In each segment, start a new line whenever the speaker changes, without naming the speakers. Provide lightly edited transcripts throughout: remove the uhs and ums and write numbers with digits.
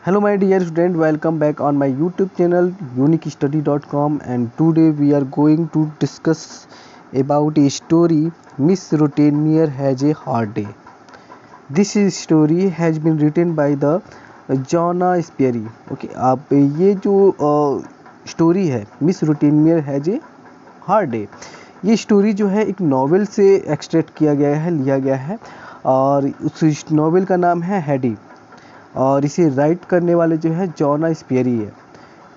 Hello my dear student, welcome back on my YouTube channel uniquestudy.com, and today we are going to discuss about a story Miss Rotanier Has a Hard Day. This story has been written by the Jonna Sperry. Okay, आप ये जो story है Miss Rottenmeier has a hard day, ये story जो है एक novel से extract किया गया है, लिया गया है, और उस नॉवेल का नाम है हैडी, और इसे राइट करने वाले जो है जॉना स्पेरी है।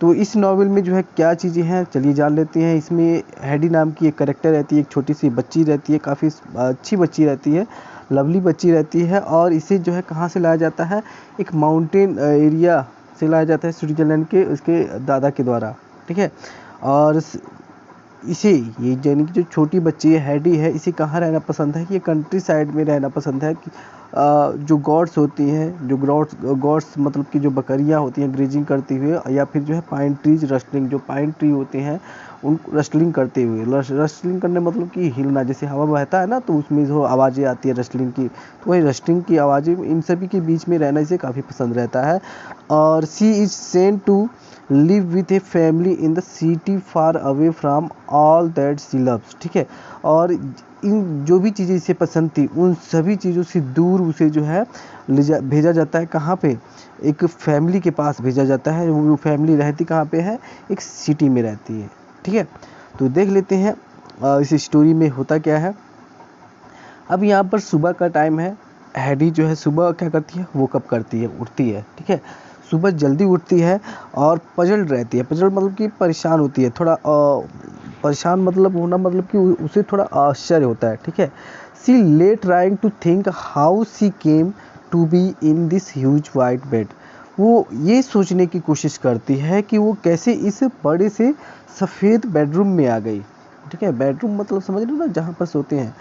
तो इस नॉवेल में जो है क्या चीज़ें हैं चलिए जान लेते हैं। इसमें हैडी नाम की एक करेक्टर रहती है, एक छोटी सी बच्ची रहती है, काफ़ी अच्छी बच्ची रहती है, लवली बच्ची रहती है, और इसे जो है कहाँ से लाया जाता है, एक माउंटेन एरिया से लाया जाता है, स्विट्ज़रलैंड के उसके दादा के द्वारा। ठीक है, और इसे ये यानी कि जो छोटी बच्ची है हैडी है, इसे कहाँ रहना पसंद है, ये कंट्री साइड में रहना पसंद है कि जो गॉड्स होती हैं, जो गॉड्स मतलब कि जो बकरियां होती हैं ग्रेजिंग करते हुए, या फिर जो है पाइन ट्रीज रस्टलिंग, जो पाइन ट्री होते हैं उन रस्टलिंग करते हुए, रस्टलिंग करने मतलब कि हिलना, जैसे हवा बहता है ना तो उसमें जो आवाज़ें आती है रस्टलिंग की, तो वही रस्टलिंग की आवाज़ें, इन सभी के बीच में रहना इसे काफ़ी पसंद रहता है। और she is sent to live with a family in the city far away from all that she loves. ठीक है, और इन जो भी चीज़ें इसे पसंद थी उन सभी चीज़ों से दूर उसे जो है भेजा जाता है। कहाँ पे? एक फैमिली के पास भेजा जाता है। वो फैमिली रहती कहाँ पे है? एक सिटी में रहती है। ठीक है, तो देख लेते हैं इस स्टोरी में होता क्या है। अब यहाँ पर सुबह का टाइम है। हैडी जो है सुबह क्या करती है, वो कब करती है, उठती है। ठीक है, सुबह जल्दी उठती है और पजल्ड रहती है। पजल्ड मतलब कि परेशान होती है, थोड़ा परेशान मतलब होना मतलब कि उसे थोड़ा आश्चर्य होता है। ठीक है, she lay trying to think how she came to be in this huge white bed. वो ये सोचने की कोशिश करती है कि वो कैसे इस बड़े से सफ़ेद बेडरूम में आ गई। ठीक है, बेडरूम मतलब समझ रहे हो ना, जहाँ पर सोते हैं।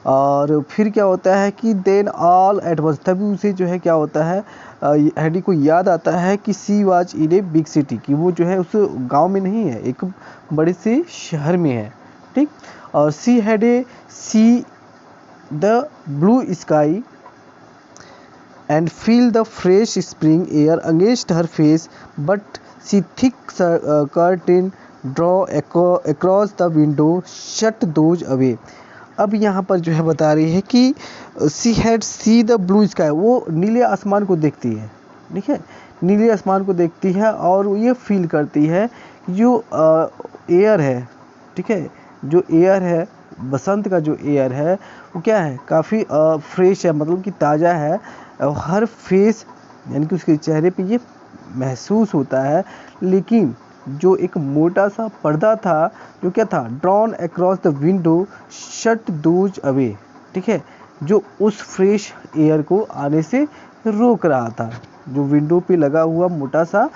और फिर क्या होता है कि देन ऑल एट वंस, तभी उसे जो है क्या होता है, हैडी को याद आता है कि सी was in a big city, कि वो जो है उस गांव में नहीं है, एक बड़े से शहर में है। ठीक, और she had a see the blue sky and feel the fresh spring air against her face, but she thick curtain draw across the window shut those away। अब यहाँ पर जो है बता रही है कि she had see the blue sky, वो नीले आसमान को देखती है। ठीक है, नीले आसमान को देखती है और वो ये फील करती है जो एयर है, ठीक है, जो एयर है, बसंत का जो एयर है वो क्या है, काफ़ी फ्रेश है, मतलब कि ताज़ा है। हर फेस यानी कि उसके चेहरे पे ये महसूस होता है। लेकिन जो एक मोटा सा पर्दा था, जो क्या था, drawn across the window shut those away. ठीक है, जो उस फ्रेश एयर को आने से रोक रहा था। जो विंडो पे लगा हुआ मोटा सा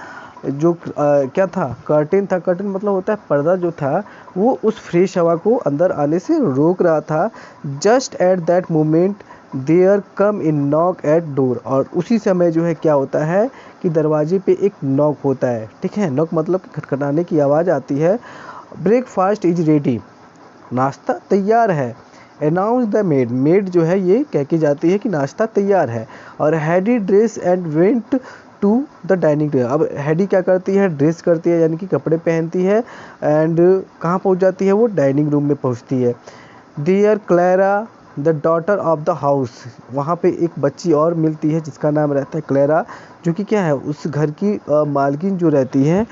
जो क्या था, कर्टेन था। कर्टेन मतलब होता है पर्दा, जो था वो उस फ्रेश हवा को अंदर आने से रोक रहा था। Just at that moment there come in knock at door, और उसी समय जो है क्या होता है कि दरवाजे पे एक नॉक होता है। ठीक है, नॉक मतलब खटखटाने की आवाज़ आती है। ब्रेकफास्ट इज रेडी, नाश्ता तैयार है। अनाउंस द मेड, मेड जो है ये कह के जाती है कि नाश्ता तैयार है। और Heidi dress and went to the dining table. अब हैडी क्या करती है, ड्रेस करती है यानी कि कपड़े पहनती है, एंड कहाँ पहुँच जाती है, वो डाइनिंग रूम में पहुँचती है। Dear Clara the daughter of the house, वहाँ पे एक बच्ची और मिलती है जिसका नाम रहता है क्लैरा, जो कि क्या है, उस घर की मालकिन जो रहती है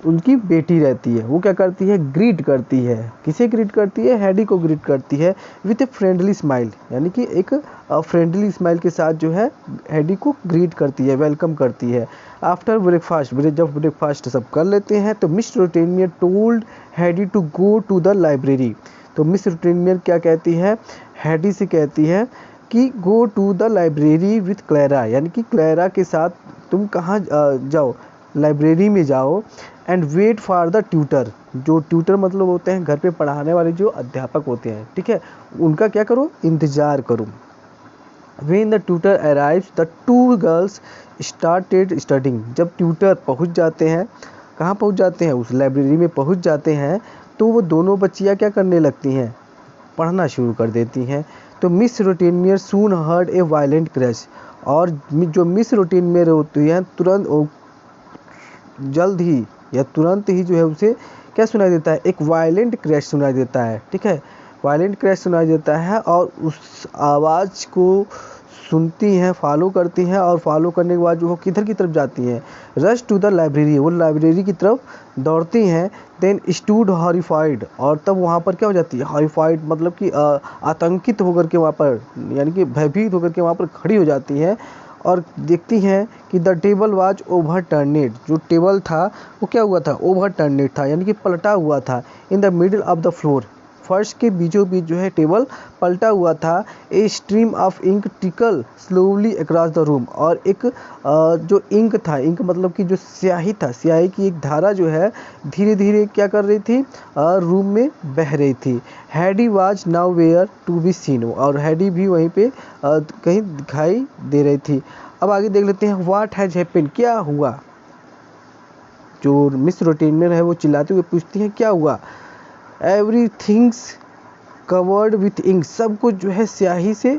उनकी बेटी रहती है। वो क्या करती है, ग्रीट करती है। किसे ग्रीट करती है, हैडी को ग्रीट करती है विथ ए फ्रेंडली स्माइल, यानी कि एक फ्रेंडली स्माइल के साथ जो है हैडी को ग्रीट करती है, वेलकम करती है। आफ्टर ब्रेकफास्ट, जब ब्रेकफास्ट सब कर लेते हैं तो Miss Rottenmeier told Heidi to go to the library. तो मिस रूटेनियर क्या कहती है, हैडी से कहती है कि go to the library with Clara, यानी कि क्लैरा के साथ तुम कहाँ जाओ, लाइब्रेरी में जाओ। And wait for the tutor, जो ट्यूटर मतलब होते हैं घर पे पढ़ाने वाले जो अध्यापक होते हैं। ठीक है, उनका क्या करो, इंतज़ार करो। When the tutor arrives the two girls started studying, जब ट्यूटर पहुंच जाते हैं, कहाँ पहुंच जाते हैं, उस लाइब्रेरी में पहुंच जाते हैं, तो वो दोनों बच्चियाँ क्या करने लगती हैं, पढ़ना शुरू कर देती हैं। तो Miss Rottenmeier soon heard a violent crash, और जो मिस रूटीन में होती है तुरंत जल्द ही या तुरंत ही जो है उसे क्या सुनाई देता है, एक वायलेंट क्रैश सुनाई देता है, ठीक है, वायलेंट क्रैश सुनाई देता है और उस आवाज़ को सुनती हैं, फॉलो करती हैं और फॉलो करने के बाद जो वो किधर की तरफ जाती हैं, रश टू द लाइब्रेरी, वो लाइब्रेरी की तरफ दौड़ती हैं। देन स्टूड हॉरिफाइड, और तब वहाँ पर क्या हो जाती है, हॉरिफाइड मतलब कि आतंकित होकर के वहाँ पर यानी कि भयभीत होकर के वहाँ पर खड़ी हो जाती हैं और देखती हैं कि the table was over turned, जो टेबल था वो क्या हुआ था, ओवर टर्नेड था यानी कि पलटा हुआ था। In the middle of the floor, फर्श के बीचों बीच जो है टेबल पलटा हुआ था। A stream of ink trickle slowly across the room, और एक जो इंक था, इंक मतलब कि जो स्याही था, स्याही की एक धारा जो है धीरे धीरे क्या कर रही थी, रूम में बह रही थी। Heidi was nowhere to be seen, और हैडी भी वहीं पे कहीं दिखाई दे रही थी। अब आगे देख लेते हैं, व्हाट हैज हैपेंड, क्या हुआ। जो मिस रूटीनर है वो चिल्लाते हुए पूछती हैं क्या हुआ। एवरीथिंग्स कवर्ड विथ इंक, सब कुछ जो है स्याही से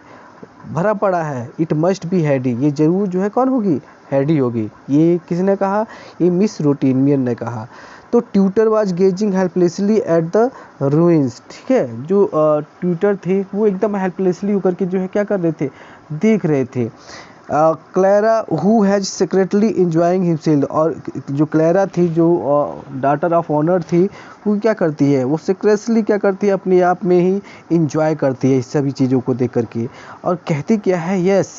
भरा पड़ा है। इट मस्ट बी हैडी, ये जरूर जो है कौन होगी, हैडी होगी। ये किसने कहा, ये मिस रूटीनियर ने कहा। तो tutor was gazing helplessly at the ruins, ठीक है, जो ट्यूटर थे वो एकदम हेल्पलेसली होकर के जो है क्या कर रहे थे, देख रहे थे। Clara who has secretly enjoying himself, और जो क्लैरा थी, जो डॉटर ऑफ ऑनर थी, वो क्या करती है, वो सीक्रेटली क्या करती है, अपने आप में ही इंजॉय करती है इस सभी चीज़ों को देख करके, और कहती क्या है, यस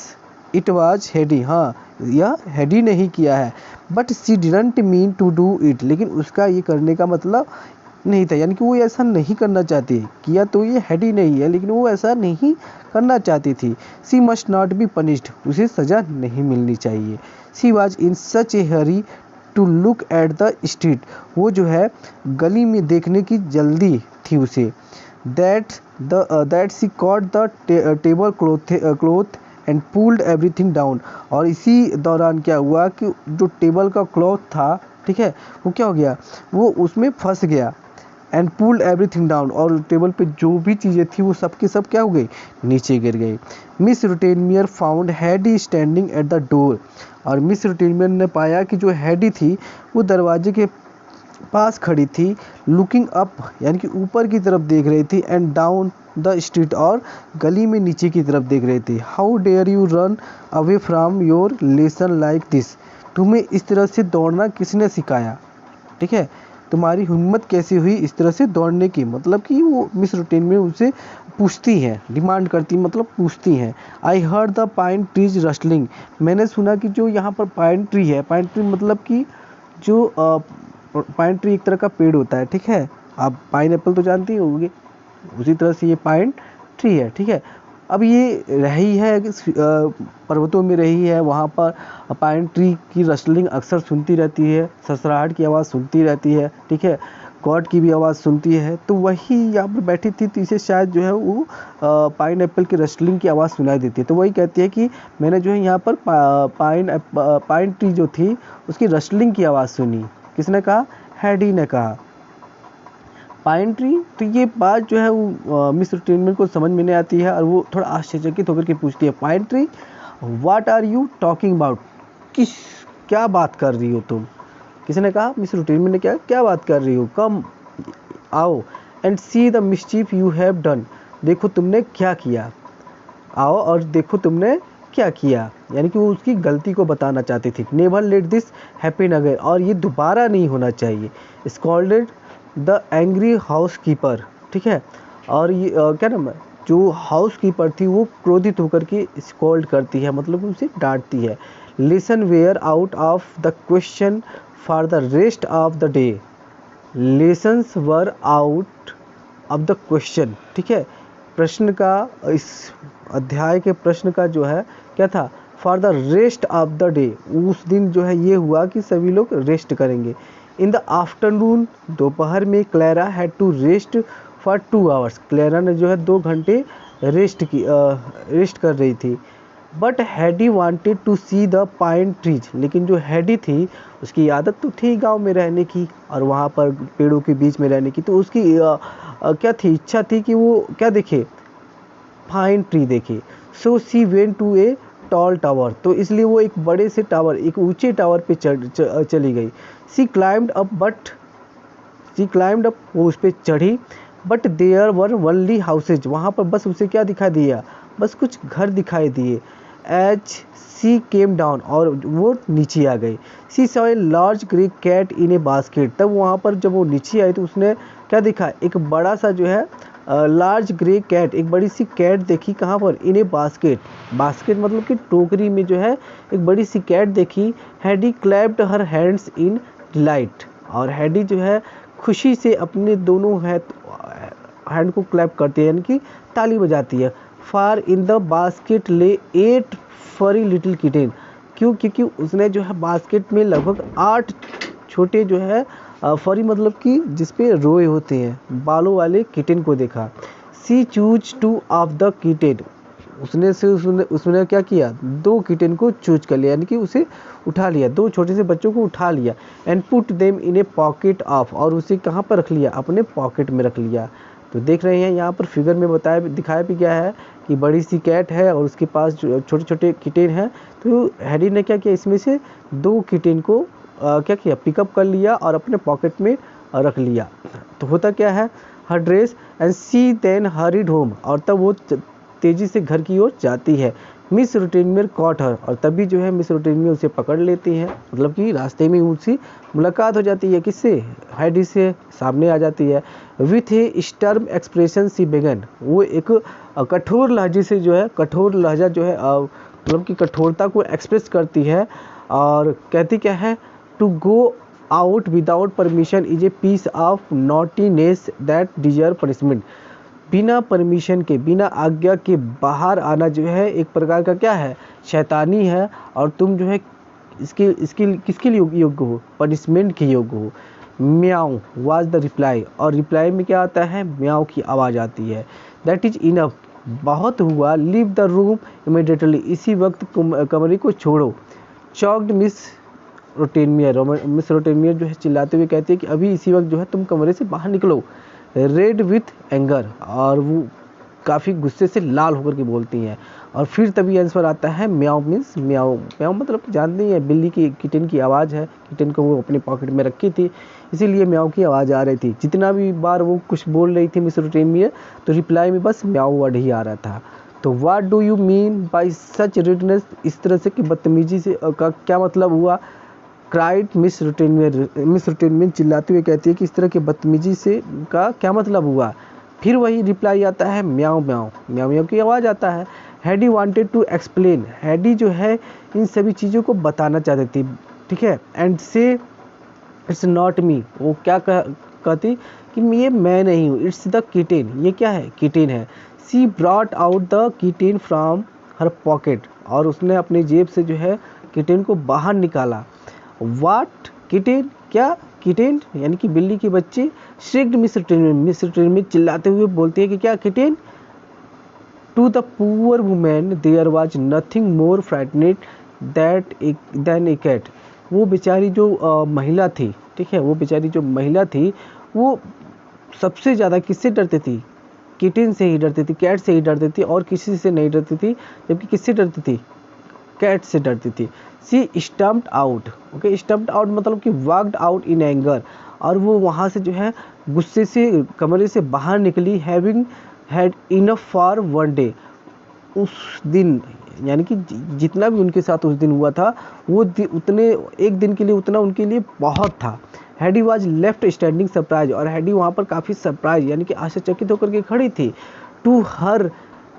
इट वाज हैडी, हाँ यह हैडी ने ही किया है, but she didn't mean to do it, लेकिन उसका ये करने का मतलब नहीं था, यानी कि वो ऐसा नहीं करना चाहती, किया तो ये हैडी नहीं है लेकिन वो ऐसा नहीं करना चाहती थी। She must not be punished, उसे सज़ा नहीं मिलनी चाहिए। She was in such a hurry to look at the street, वो जो है गली में देखने की जल्दी थी उसे। That she caught the tablecloth and pulled everything down, और इसी दौरान क्या हुआ कि जो टेबल का क्लॉथ था, ठीक है, वो क्या हो गया, वो उसमें फंस गया। एंड पुल्ड एवरीथिंग डाउन, और टेबल पे जो भी चीज़ें थी वो सब की सब क्या हो गई, नीचे गिर गई। Miss Rottenmeier found Heidi standing at the door, और मिस रूटेनियर ने पाया कि जो हैडी थी वो दरवाजे के पास खड़ी थी। लुकिंग अप यानी कि ऊपर की तरफ देख रही थी, एंड डाउन द स्ट्रीट, और गली में नीचे की तरफ देख रही थी। How dare you run away from your lesson like this, तुम्हें इस तरह से दौड़ना किसने सिखाया, ठीक है, तुम्हारी हिम्मत कैसी हुई इस तरह से दौड़ने की, मतलब कि वो मिस रूटीन में उसे पूछती हैं, डिमांड करती मतलब पूछती हैं। I heard the pine trees rustling, मैंने सुना कि जो यहाँ पर पाइन ट्री है, पाइन ट्री मतलब कि जो पाइन ट्री एक तरह का पेड़ होता है, ठीक है, आप पाइन एप्पल तो जानती ही होगी, उसी तरह से ये पाइन ट्री है, ठीक है। अब ये रही है पर्वतों में रही है, वहाँ पर पाइन ट्री की रस्टलिंग अक्सर सुनती रहती है, ससराहट की आवाज़ सुनती रहती है, ठीक है, गॉड की भी आवाज़ सुनती है। तो वही यहाँ पर बैठी थी, तो इसे शायद जो है वो पाइन एप्पल की रस्टलिंग की आवाज़ सुनाई देती है। तो वही कहती है कि मैंने जो है यहाँ पर पाइन ट्री जो थी उसकी रस्टलिंग की आवाज़ सुनी। किसने कहा, हैडी ने कहा। पाइन ट्री, तो ये बात जो है वो मिस रूटीन को समझ में नहीं आती है और वो थोड़ा आश्चर्यचकित होकर के पूछती है, pine tree what are you talking about, क्या बात कर रही हो तुम। किसने कहा, मिस रूटीन ने, क्या बात कर रही हो, कम आओ and see the mischief you have done, देखो तुमने क्या किया, आओ और देखो तुमने क्या किया, यानी कि वो उसकी गलती को बताना चाहती थी। Never let this happen again, और ये दोबारा नहीं होना चाहिए। Scolded the angry house keeper, ठीक है, और ये क्या नाम है, जो हाउस कीपर थी वो क्रोधित होकर के स्कॉल्ड करती है, मतलब उसे डांटती है। Listen wear out of the question for the rest of the day, lessons were out of the question, ठीक है, प्रश्न का, इस अध्याय के प्रश्न का जो है क्या था, for the rest of the day, उस दिन जो है ये हुआ कि सभी लोग रेस्ट करेंगे। इन द आफ्टरनून, दोपहर में, Clara had to rest for 2 hours, Clara ने जो है 2 घंटे रेस्ट कर रही थी। But Heidi wanted to see the pine trees, लेकिन जो हैडी थी उसकी आदत तो थी गांव में रहने की और वहाँ पर पेड़ों के बीच में रहने की, तो उसकी क्या थी, इच्छा थी कि वो क्या देखे, पाइन ट्री देखे। So she went to a tall tower, तो इसलिए वो एक बड़े से टावर, एक ऊंचे टावर पे चली गई। सी क्लाइम्ड अप, वो उस पर चढ़ी, but there were only houses, वहाँ पर बस उसे क्या दिखा दिया, बस कुछ घर दिखाई दिए। एज सी केम डाउन, और वो नीचे आ गई। She saw a large grey cat in a basket, तब वहाँ पर जब वो नीचे आई तो उसने क्या देखा, एक बड़ा सा जो है लार्ज ग्रे कैट, एक बड़ी सी कैट देखी। कहाँ पर, इन ए बास्केट, बास्केट मतलब कि टोकरी में जो है एक बड़ी सी कैट देखी। Heidi clapped her hands in delight, और हैडी जो है खुशी से अपने दोनों हैंड को क्लैप करती है, यानी कि ताली बजाती है। फार इन द बास्केट ले 8 फरी लिटिल किटेन, क्यों, क्योंकि उसने जो है बास्केट में लगभग 8 छोटे जो है फरी मतलब कि जिसपे रोए होते हैं, बालों वाले किटेन को देखा। सी चूज 2 ऑफ द किटेन, उसने क्या किया, 2 किटेन को चूज कर लिया, यानी कि उसे उठा लिया, 2 छोटे से बच्चों को उठा लिया। And put them in A pocket of, और उसे कहाँ पर रख लिया, अपने पॉकेट में रख लिया। तो देख रहे हैं यहाँ पर फिगर में दिखाया भी गया है कि बड़ी सी कैट है और उसके पास छोटे छोटे किटेन हैं। तो हैरी ने क्या किया, इसमें से 2 किटेन को क्या किया, पिकअप कर लिया और अपने पॉकेट में रख लिया। तो होता क्या है, her dress and she then hurried home, और तब वो तेज़ी से घर की ओर जाती है। मिस रूटेनमेयर कॉट हर, और तभी जो है मिस रूटेनमेयर उसे पकड़ लेती हैं, मतलब कि रास्ते में उससे मुलाकात हो जाती है, किससे, हैडी से सामने आ जाती है। With a stern expression she began, वो एक कठोर लहजे से जो है, कठोर लहजा जो है मतलब कि कठोरता को एक्सप्रेस करती है, और कहती क्या है, to go out without permission is a piece of naughtiness that deserve punishment, बिना परमिशन के, बिना आज्ञा के बाहर आना जो है एक प्रकार का क्या है, शैतानी है, और तुम जो है इसके किसके लिए योग्य हो, पनिशमेंट के योग्य हो। म्याऊ वाज द रिप्लाई, और रिप्लाई में क्या आता है, म्याऊ की आवाज़ आती है। दैट इज इनफ, बहुत हुआ। लीव द रूम इमीडिएटली, इसी वक्त कमरे को छोड़ो। चॉक्ड मिस रोटेनमेयर जो है चिल्लाते हुए कहती है कि अभी इसी वक्त जो है तुम कमरे से बाहर निकलो। रेड विथ एंगर, और वो काफ़ी गुस्से से लाल होकर के बोलती हैं। और फिर तभी आंसर आता है म्याऊ, मीन्स म्याऊ, म्याऊ मतलब जानते ही है, बिल्ली की, किटेन की आवाज़ है। किटेन को वो अपने पॉकेट में रखी थी, इसीलिए म्याऊ की आवाज़ आ रही थी। जितना भी बार वो कुछ बोल रही थी मिस रोटेनमेयर, तो रिप्लाई में बस म्याऊ वर्ड ही आ रहा था। तो what do you mean by such rudeness, इस तरह से कि बदतमीजी से का क्या मतलब हुआ। क्राइड मिस रोटेनमेयर चिल्लाते हुए कहती है कि इस तरह के बदतमीजी से का क्या मतलब हुआ। फिर वही रिप्लाई आता है म्याऊ म्याऊ, म्याऊ म्याऊ की आवाज़ आता है। हैडी वांटेड टू एक्सप्लेन, हैडी जो है इन सभी चीज़ों को बताना चाहती थी, ठीक है। एंड से इट्स नॉट मी, वो क्या कहती कि ये मैं नहीं हूँ, इट्स द किटेन, ये क्या है, किटेन है। She brought out the kitten from her pocket, और उसने अपनी जेब से जो है किटेन को बाहर निकाला। वाट किटेन, क्या किटेन, यानी कि बिल्ली के बच्चे। श्रिक्ड मिस रोटेनमेयर चिल्लाते हुए बोलती है कि क्या kitten. To the poor women there was nothing more frightened than a cat, वो बेचारी जो महिला थी, ठीक है, वो बेचारी जो महिला थी वो सबसे ज़्यादा किससे डरती थी, किटेन से ही डरती थी, कैट से ही डरती थी, और किसी से नहीं डरती थी। जबकि किससे डरती थी, कैट से डरती थी। She stumped out, okay, stumped out मतलब कि वॉक्ड आउट इन एंगर, और वो वहाँ से जो है गुस्से से कमरे से बाहर निकली। Having had enough for one day, उस दिन यानी कि जितना भी उनके साथ उस दिन हुआ था वो उतने एक दिन के लिए उतना उनके लिए बहुत था। हैडी वाज लेफ्ट स्टैंडिंग सरप्राइज, और हैडी वहाँ पर काफ़ी सरप्राइज यानी कि आश्चर्यचकित होकर के खड़ी थी। To her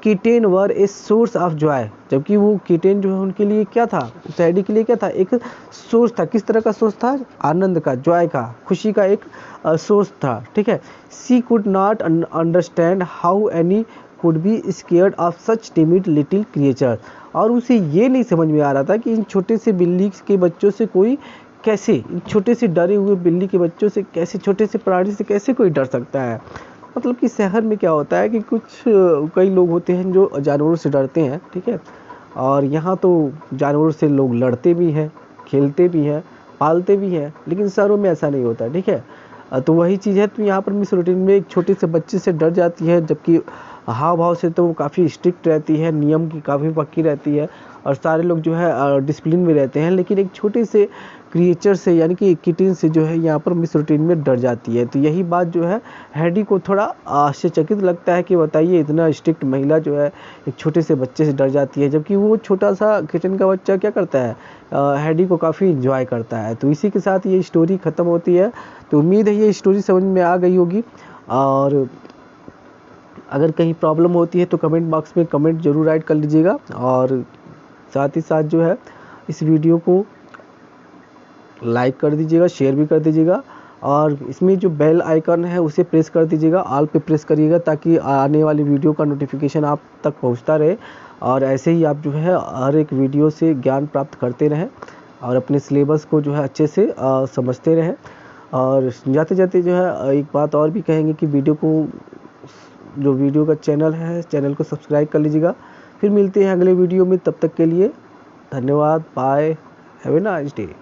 kitten were a source of joy, जबकि वो किटेन जो है उनके लिए क्या था, उस हैडी के लिए क्या था, एक सोर्स था। किस तरह का सोर्स था, आनंद का, जॉय का, खुशी का एक सोर्स था, ठीक है। She could not understand how any could be scared of such timid little creature, और उसे ये नहीं समझ में आ रहा था कि इन छोटे से बिल्ली के बच्चों से कोई कैसे, इन छोटे से डरे हुए बिल्ली के बच्चों से कैसे, छोटे से प्राणी से कैसे कोई डर सकता है। मतलब कि शहर में क्या होता है कि कई लोग होते हैं जो जानवरों से डरते हैं, ठीक है, और यहाँ तो जानवरों से लोग लड़ते भी हैं, खेलते भी हैं, पालते भी हैं, लेकिन शहरों में ऐसा नहीं होता, ठीक है। तो वही चीज़ है। तो यहाँ पर मिस रोटेनमेयर एक छोटे से बच्चे से डर जाती है, जबकि हाव भाव से तो वो काफ़ी स्ट्रिक्ट रहती है, नियम की काफ़ी पक्की रहती है और सारे लोग जो है डिसिप्लिन में रहते हैं। लेकिन एक छोटे से क्रिएचर से यानी कि किटिन से जो है यहाँ पर मिस रूटेनिया डर जाती है। तो यही बात जो है हैडी को थोड़ा आश्चर्यचकित लगता है कि बताइए इतना स्ट्रिक्ट महिला जो है एक छोटे से बच्चे से डर जाती है, जबकि वो छोटा सा किटिन का बच्चा क्या करता है, हैडी को काफ़ी इंजॉय करता है। तो इसी के साथ ये स्टोरी ख़त्म होती है। तो उम्मीद है ये स्टोरी समझ में आ गई होगी, और अगर कहीं प्रॉब्लम होती है तो कमेंट बॉक्स में कमेंट ज़रूर राइट कर लीजिएगा, और साथ ही साथ जो है इस वीडियो को लाइक कर दीजिएगा, शेयर भी कर दीजिएगा, और इसमें जो बेल आइकन है उसे प्रेस कर दीजिएगा, ऑल पे प्रेस करिएगा ताकि आने वाली वीडियो का नोटिफिकेशन आप तक पहुंचता रहे, और ऐसे ही आप जो है हर एक वीडियो से ज्ञान प्राप्त करते रहें और अपने सिलेबस को जो है अच्छे से समझते रहें। और जाते जाते जो है एक बात और भी कहेंगे कि वीडियो का चैनल है, चैनल को सब्सक्राइब कर लीजिएगा। फिर मिलते हैं अगले वीडियो में, तब तक के लिए धन्यवाद, bye, have a nice day.